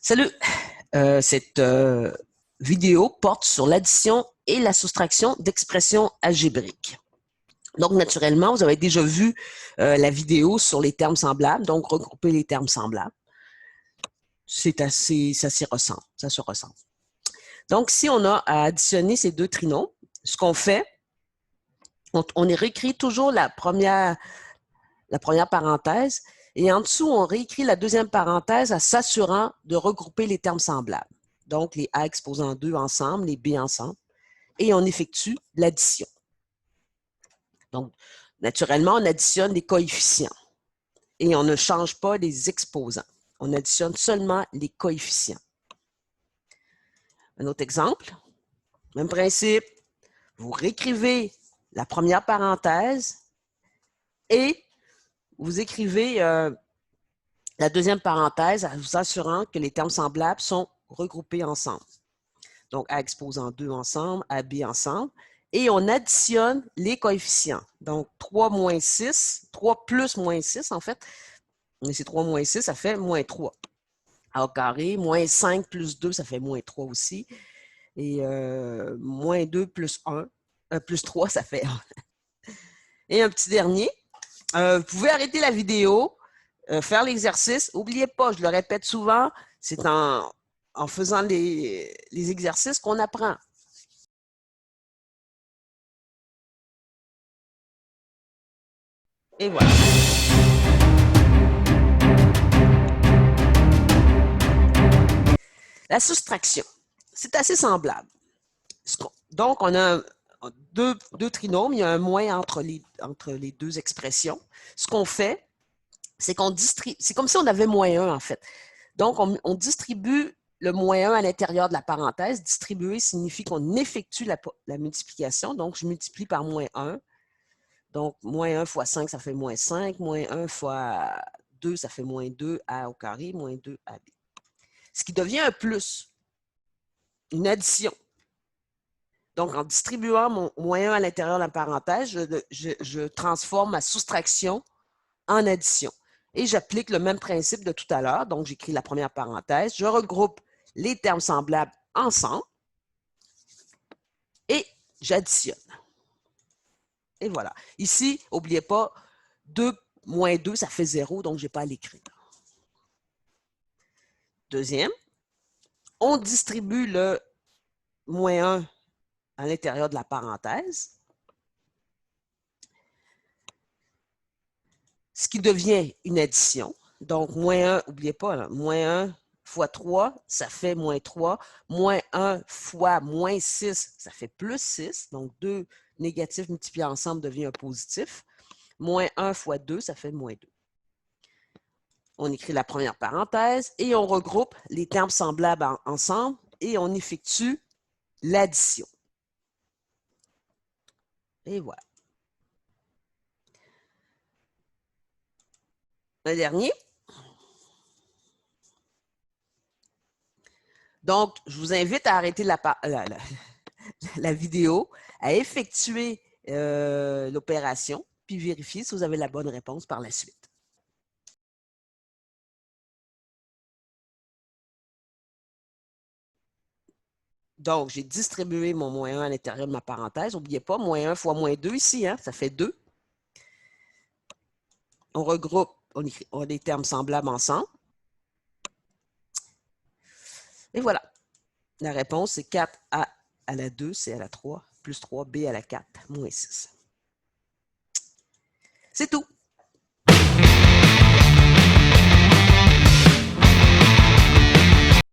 Salut! Cette vidéo porte sur l'addition et la soustraction d'expressions algébriques. Donc, naturellement, vous avez déjà vu la vidéo sur les termes semblables, donc regrouper les termes semblables. Ça s'y ressemble, ça se ressemble. Donc, si on a à additionner ces deux trinomiaux, ce qu'on fait, on réécrit toujours la première parenthèse, et en dessous, on réécrit la deuxième parenthèse en s'assurant de regrouper les termes semblables. Donc, les A exposant 2 ensemble, les B ensemble, et on effectue l'addition. Donc, naturellement, on additionne les coefficients et on ne change pas les exposants. On additionne seulement les coefficients. Un autre exemple, même principe, vous réécrivez la première parenthèse et vous écrivez la deuxième parenthèse en vous assurant que les termes semblables sont regroupés ensemble. Donc, A exposant 2 ensemble, AB ensemble, et on additionne les coefficients. Donc, 3 moins 6, 3 plus moins 6, en fait, mais c'est 3 moins 6, ça fait moins 3. A au carré, moins 5 plus 2, ça fait moins 3 aussi. Et moins 2 plus 1, plus 3, ça fait 1. Et un petit dernier, vous pouvez arrêter la vidéo, faire l'exercice. N'oubliez pas, je le répète souvent, c'est en faisant les exercices qu'on apprend. Et voilà. La soustraction, c'est assez semblable. Donc, on a deux trinômes, il y a un moins entre les deux expressions. Ce qu'on fait, c'est qu'on distribue, c'est comme si on avait moins 1 en fait. Donc, on distribue le moins 1 à l'intérieur de la parenthèse. Distribuer signifie qu'on effectue la multiplication. Donc, je multiplie par moins 1. Donc, moins 1 fois 5, ça fait moins 5. Moins 1 fois 2, ça fait moins 2 A au carré, moins 2 AB. Ce qui devient un plus, une addition. Donc, en distribuant mon moins 1 à l'intérieur de la parenthèse, je transforme ma soustraction en addition. Et j'applique le même principe de tout à l'heure. Donc, j'écris la première parenthèse, je regroupe les termes semblables ensemble et j'additionne. Et voilà. Ici, n'oubliez pas, 2 moins 2, ça fait 0, donc je n'ai pas à l'écrire. Deuxième, on distribue le moins 1 à l'intérieur de la parenthèse, ce qui devient une addition. Donc, moins 1, n'oubliez pas, là, moins 1 fois 3, ça fait moins 3. Moins 1 fois moins 6, ça fait plus 6. Donc, 2 négatifs multipliés ensemble devient un positif. Moins 1 fois 2, ça fait moins 2. On écrit la première parenthèse et on regroupe les termes semblables ensemble et on effectue l'addition. Et voilà. Un dernier. Donc, je vous invite à arrêter la vidéo, à effectuer l'opération, puis vérifier si vous avez la bonne réponse par la suite. Donc, j'ai distribué mon moins 1 à l'intérieur de ma parenthèse. N'oubliez pas, moins 1 fois moins 2 ici, hein, ça fait 2. On regroupe, on a des termes semblables ensemble. Et voilà. La réponse, c'est 4A à la 2, C à la 3, plus 3B à la 4, moins 6. C'est tout.